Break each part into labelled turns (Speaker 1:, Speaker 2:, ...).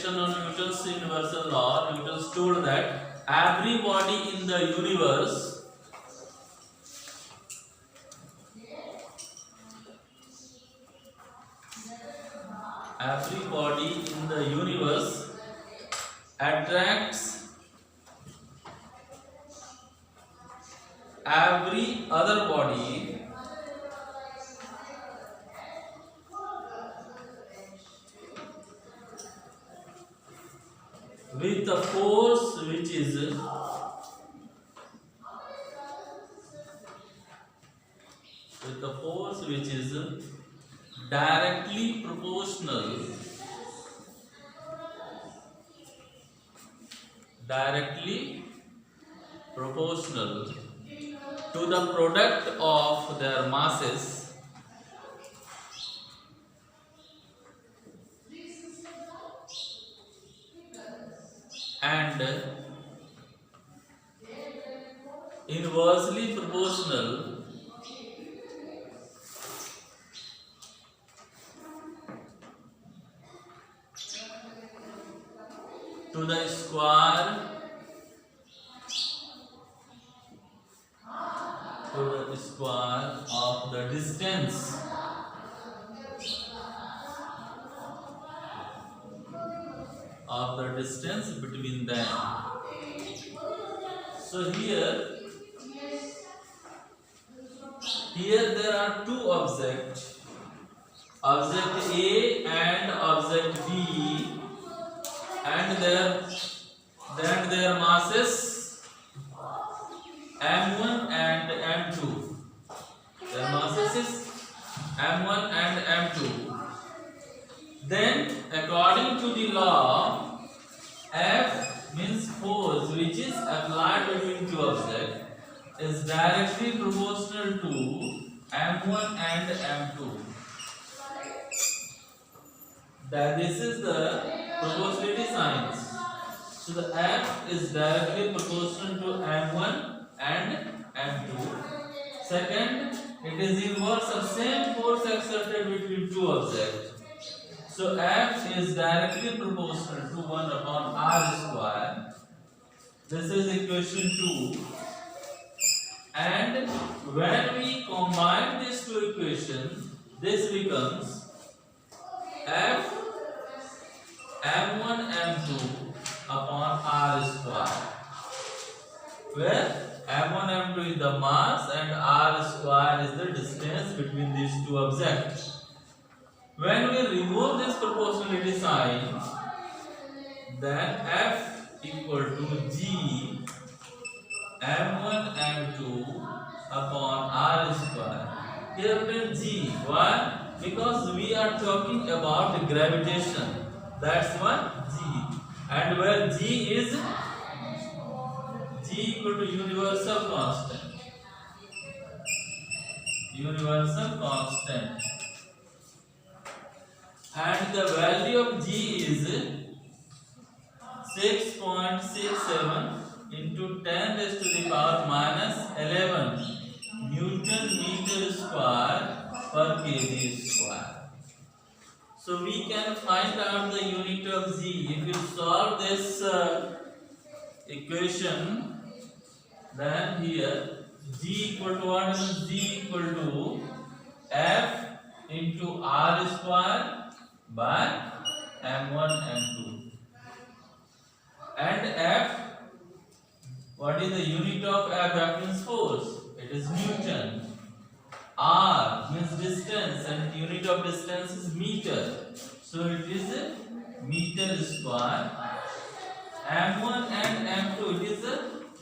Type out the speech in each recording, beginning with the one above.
Speaker 1: discussion on Newton's universal law, Newton told that every body in the universe attracts every other body with a force which is directly proportional to the product of their masses and inversely proportional to the square of the distance between them. So here there are two objects, object A and object B, and their masses m1 and m2. Their masses is m1 and m2. Then according to the law, F means force which is applied between two objects is directly proportional to m1 and m2. That this is the proportionality signs. So the F is directly proportional to m1 and m2. Second, it is inverse of same force exerted between two objects. So F is directly proportional to 1 upon r square. This is equation 2. And when we combine these two equations, this becomes F m1 m2 upon r square, where m1 m2 is the mass and r square is the distance between these two objects. When we remove this proportionality sign, then F equal to G m1 m2 upon r square. Here written G. Why? Because we are talking about gravitation. That's what G. And where G is G equal to universal constant. And the value of G is 6.67 into 10 raised to the power minus 11 Newton meter square per kg square. So we can find out the unit of G. If you solve this equation, then here G equal to what is G equal to F into R square by m1 m2. And F, what is the unit of F? F means force. It is Newton. R means distance, and unit of distance is meter. So it is meter square. M1 and M2, it is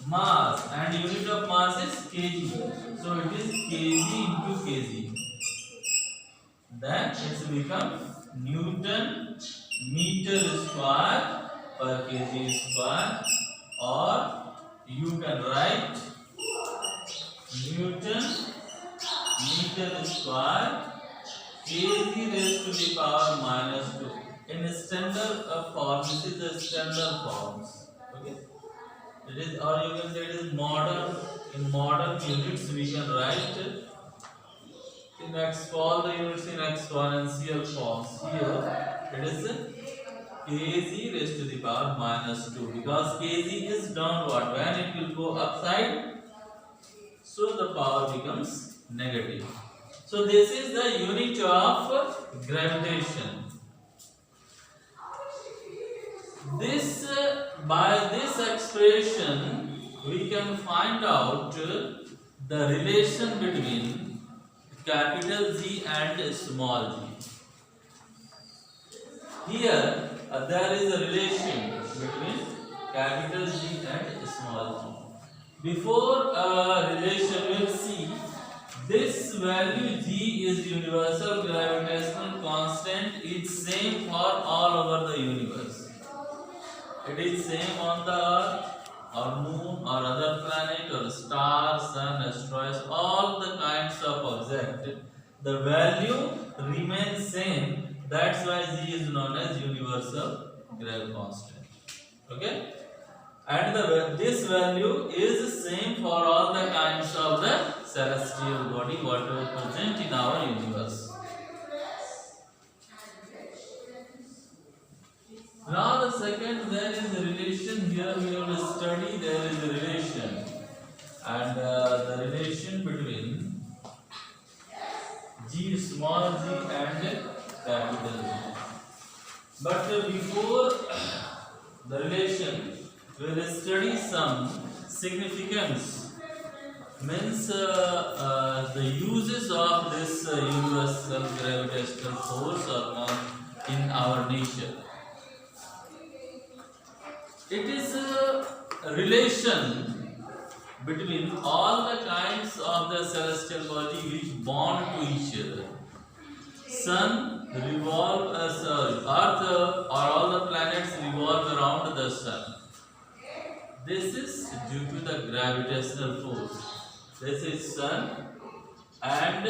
Speaker 1: mass, and unit of mass is kg. So it is kg into kg. Then it becomes Newton meter square per kg square, or you can write Newton meter square kg raised to the power minus 2. In standard form, this is the standard forms. Okay, it is, or you can say it is modern. In modern units, we can write in all the units in exponential forms. Here it is kg raised to the power minus 2, because kg is downward. When it will go upside, so the power becomes negative. So this is the unit of gravitation. This by this expression we can find out the relation between capital G and small g. Here there is a relation between capital G and small g. Before relation we will see this value G is universal gravitational constant, is same for all over the universe. It is same on the earth or moon or other planet or star, sun, asteroids, all the kinds of object. The value remains same. That's why G is known as universal gravitational constant. Okay? And this value is same for all the kinds of the celestial body whatever present in our universe. Now the second, there is a relation. Here we will study there is a relation, and the relation between G, small g and capital G. But before the relation, we will study some significance, means the uses of this universal gravitational force or in our nature. It is a relation between all the kinds of the celestial body which bond to each other. Sun revolve, Earth or all the planets revolve around the sun. This is due to the gravitational force. This is sun, and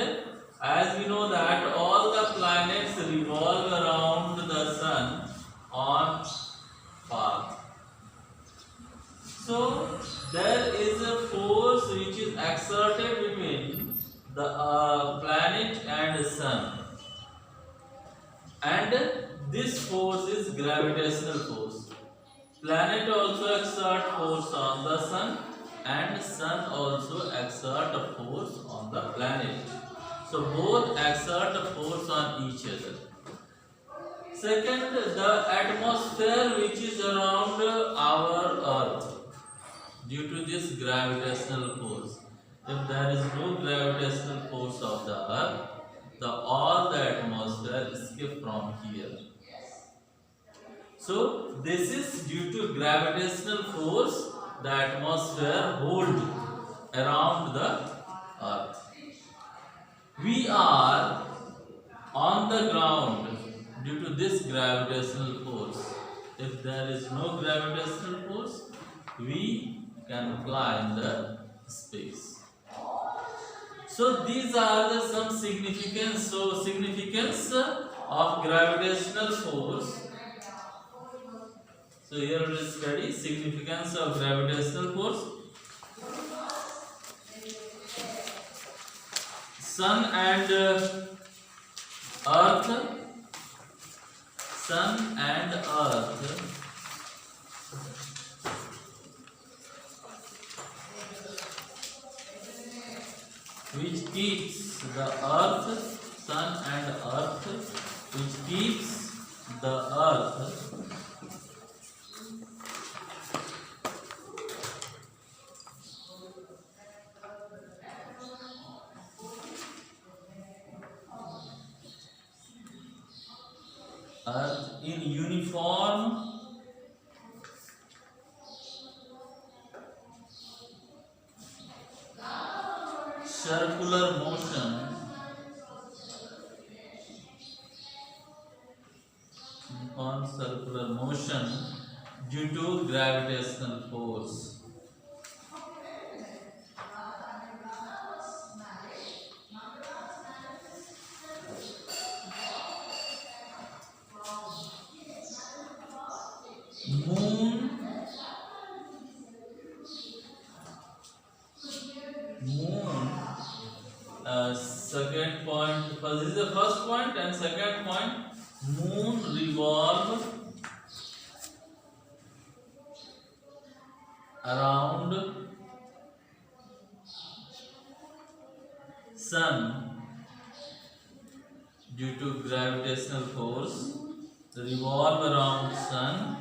Speaker 1: as we know that all the planets revolve around the sun on path. So there is a force which is exerted between the planet and the sun, and this force is gravitational force. Planet also exert force on the sun, and sun also exert a force on the planet. So both exert a force on each other. Second, the atmosphere which is around our earth, due to this gravitational force. If there is no gravitational force of the earth, all the atmosphere escape from here. So this is due to gravitational force the atmosphere hold around the earth. We are on the ground due to this gravitational force. If there is no gravitational force, we can fly in the space. So these are the some significance. So significance of gravitational force. So here we will study significance of gravitational force. Sun and Earth. Sun and Earth which keeps the earth, sun and earth, which keeps the earth in uniform circular motion on circular motion due to gravitational force. Moon second point, this is the first point, and second point, moon revolve around sun due to gravitational force, revolve around sun,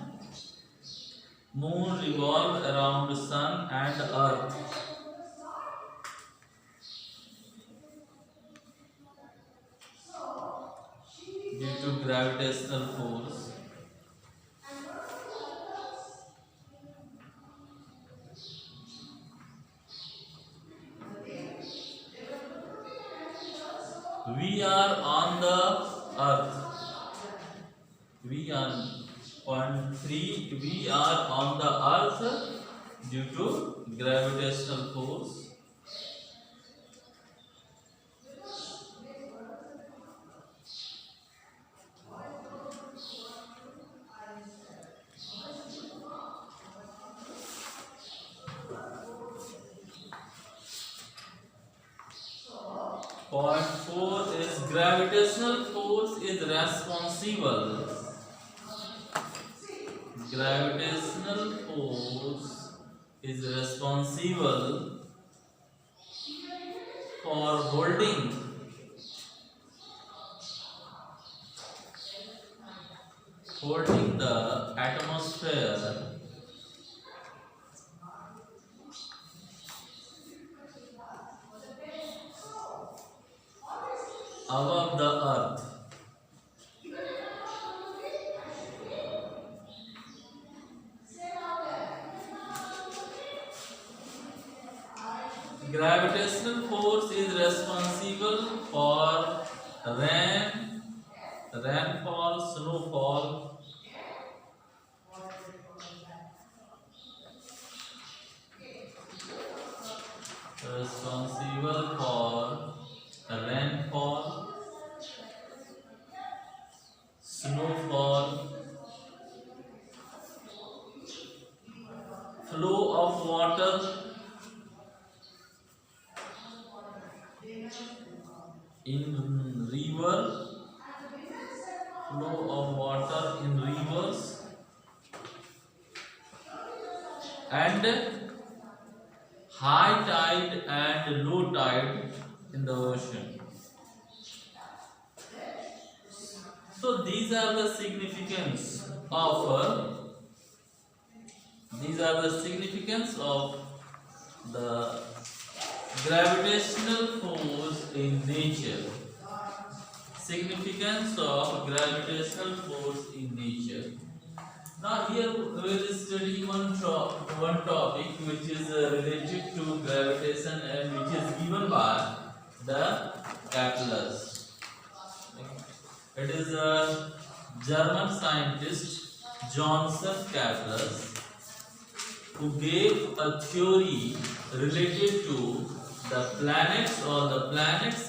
Speaker 1: moon revolve around sun and earth due to gravitational force. We are on the earth. We are point 3. We are on the earth due to gravitational force. Point 4 is gravitational force is responsible. Gravitational force is responsible for holding the atmosphere above the earth. Gravitational force is responsible for rainfall, snowfall, responsible for rainfall, snowfall, flow of water in river, flow of water in rivers, and high tide and low tide in the ocean. So these are the significance of the gravitational force in nature. Significance of gravitational force in nature. Now here we will study one topic which is related to gravitation and which is given by the Kepler's. It is a German scientist Johannes Kepler who gave a theory related to the planets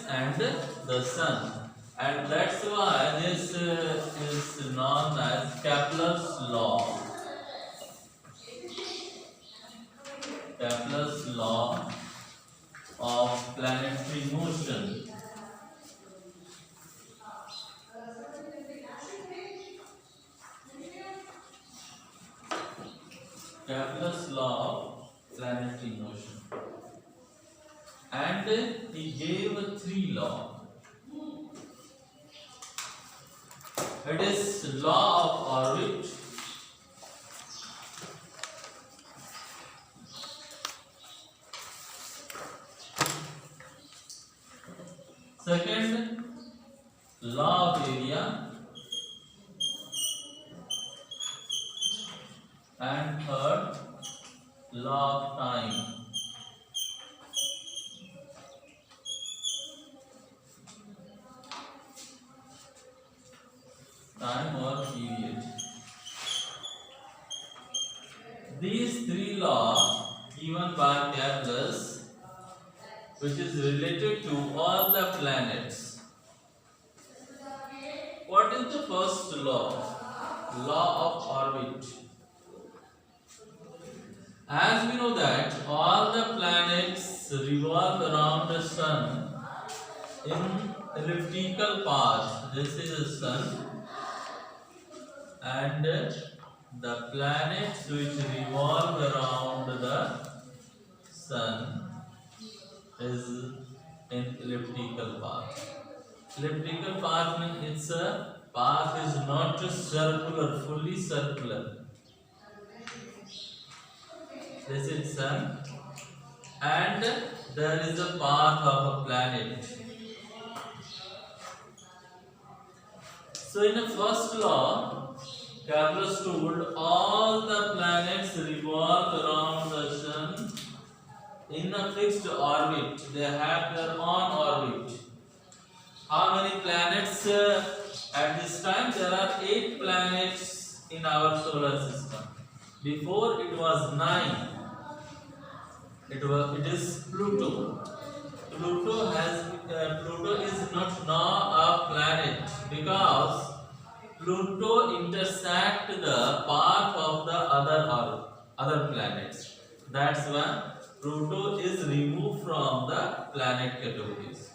Speaker 1: and the sun. And that's why this is known as Kepler's law. Kepler's law of planetary motion. Kepler's law of planetary motion. And he gave 3 laws. It is law of orbit, second, law of area, and third, law of time. Time or period. These 3 laws given by Kepler, which is related to all the planets. What is the first law? Law of orbit. As we know that all the planets revolve around the sun in elliptical path. This is the sun. And the planets which revolve around the sun is in elliptical path. Elliptical path means its path is not circular, fully circular. This is sun, and there is a path of a planet. So in the first law, Kepler told all the planets revolve around the sun in a fixed orbit. They have their own orbit. How many planets at this time? There are 8 planets in our solar system. Before it was 9. It is Pluto. Pluto is not now a planet because Pluto intersect the path of the other planets. That's why Pluto is removed from the planet categories.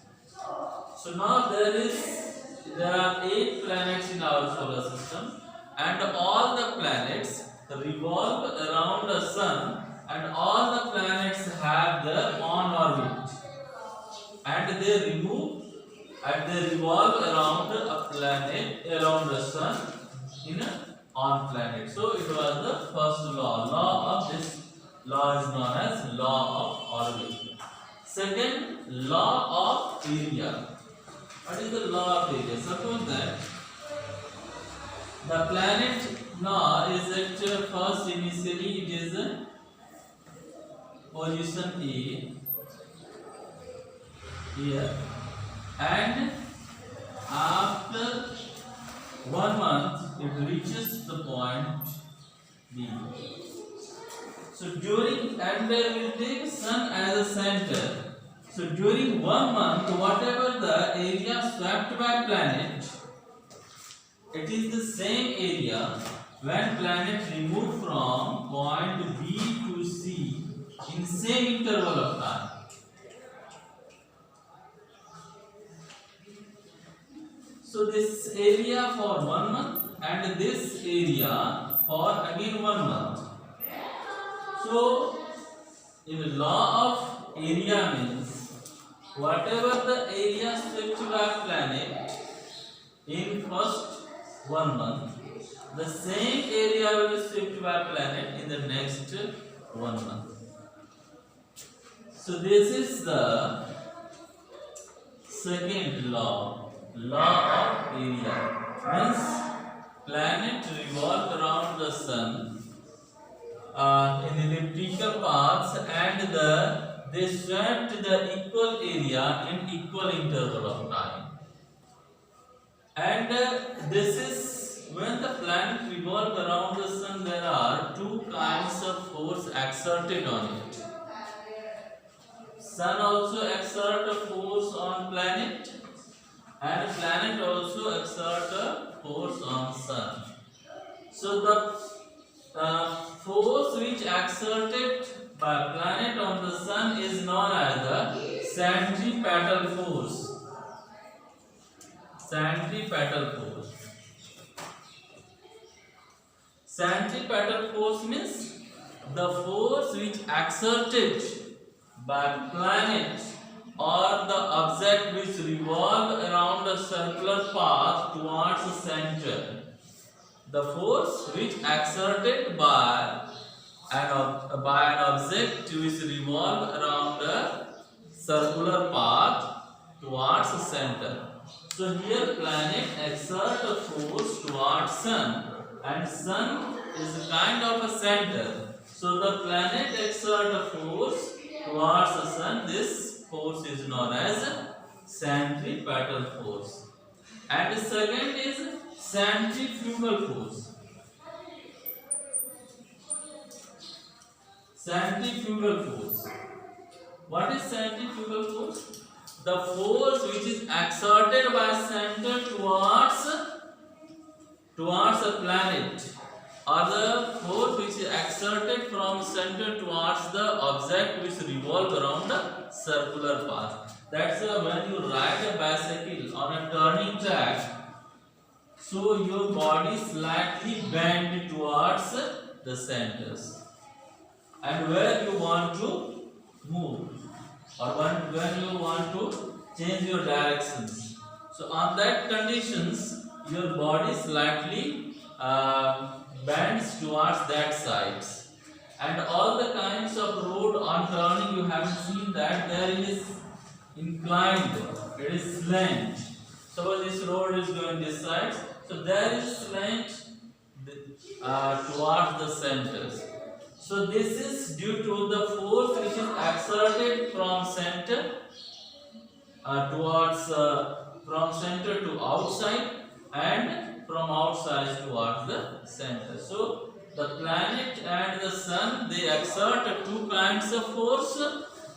Speaker 1: So now there are 8 planets in our solar system, and all the planets revolve around the sun, and all the planets have their own orbit, and they revolve around a planet, around the sun in on planet. So it was the first law. This law is known as law of orbit. Second, law of area. What is the law of area? Suppose that the planet now is at first, initially it is position A here, and after 1 month it reaches the point B. So during, and we will take sun as a center. So during 1 month, whatever the area swept by planet, it is the same area when planet removed from point B to C in same interval of time. So this area for 1 month and this area for again 1 month. So in the law of area means whatever the area swept by planet in first 1 month, the same area will be swept by planet in the next 1 month. So this is the second law, law of area. Means planet revolve around the sun in elliptical paths, and they swept the equal area in equal interval of time. And this is when the planet revolve around the sun, there are 2 kinds of force exerted on it. Sun also exert a force on planet, and planet also exert a force on sun. So the force which exerted by planet on the sun is known as the centripetal force. Centripetal force. Centripetal force means the force which exerted by planet or the object which revolve around a circular path towards the center. The force which exerted by an object which revolve around a circular path towards the center. So here planet exert a force towards sun, and sun is a kind of a center. So the planet exert a force towards the sun. This force is known as centripetal force. And the second is centrifugal force. Centrifugal force. What is centrifugal force? The force which is exerted by center towards a planet, or the force which is exerted from center towards the object which revolve around a circular path. That's when you ride a bicycle on a turning track. so your body slightly bend towards the centers. And where you want to move, or when you want to change your directions, so on that conditions your body slightly bends towards that side. And all the kinds of road on turning, you have seen that there is inclined, it is slant. Suppose this road is going this side, so there is slant towards the centers. So this is due to the force which is exerted from center from center to outside, and from outside towards the center. So the planet and the sun, they exert two kinds of force,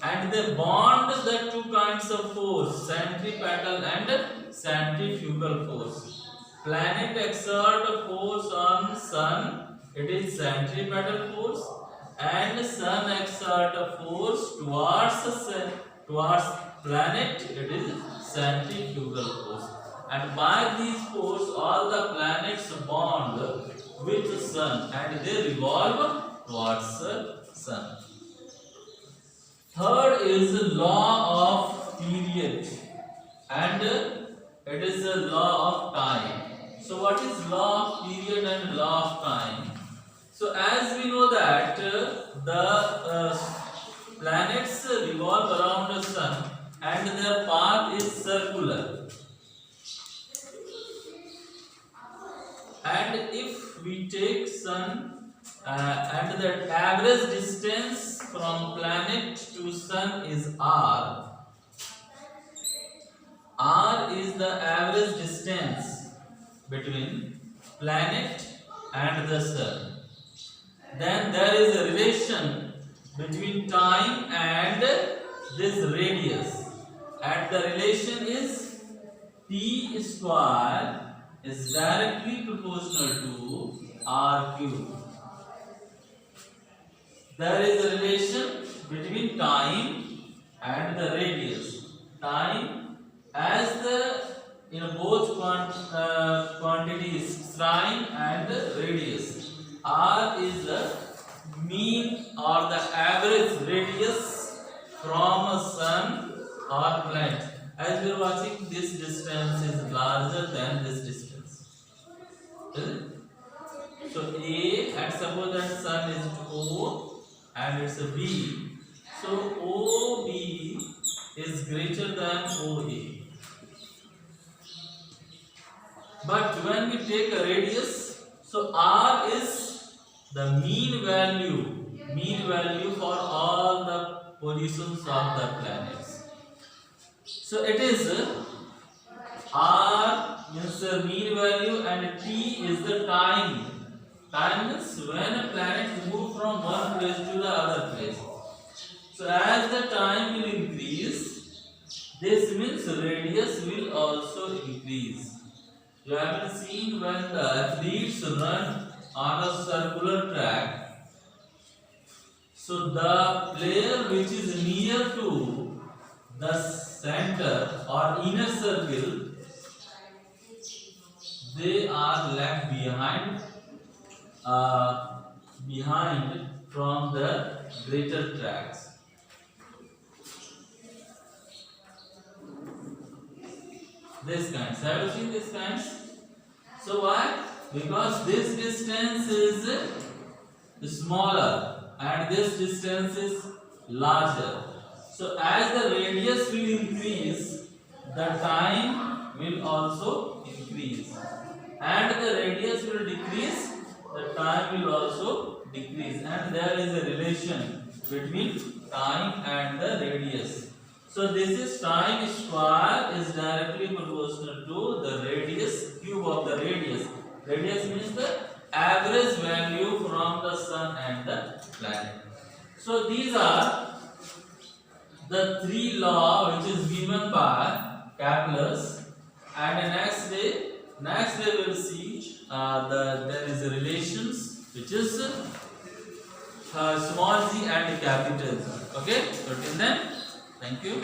Speaker 1: and they bond the two kinds of force, centripetal and centrifugal force. Planet exert a force on sun, it is centripetal force, and sun exert a force towards planet, it is centrifugal force. And by these force, all the planets bond with the sun and they revolve towards the sun. Third is the law of period, and it is the law of time. So what is law of period and law of time? So as we know that the planets revolve around the sun and their path is circular. And if we take sun and the average distance from planet to sun is r. R is the average distance between planet and the sun. Then there is a relation between time and this radius, and the relation is t square is directly proportional to r cube. There is a relation between time and the radius. Time, as the in both quantities, time and radius. R is the mean or the average radius from a sun or planet. As we are watching, this distance is larger than this distance. Is it? So A, and suppose that sun is O and it's a B. So OB is greater than OA. But when we take a radius, so R is the mean value for all the positions of the planets. So it is R means the mean value and T is the time. Time means when a planet moves from one place to the other place. So as the time will increase, this means radius will also increase. You have seen when the athletes run on a circular track. So the player which is near to the center or inner circle, they are left behind from the greater tracks. This kinds. Have you seen this kinds? So why? Because this distance is smaller and this distance is larger. So as the radius will increase, the time will also increase. And the radius will decrease, the time will also decrease. And there is a relation between time and the radius. So this is time square is directly proportional to the radius cube of the radius. Radius means the average value from the sun and the planet. So these are the three laws which is given by Kepler's. And next day we will see there is a relations which is small g and capital Z. Okay. So till then, thank you.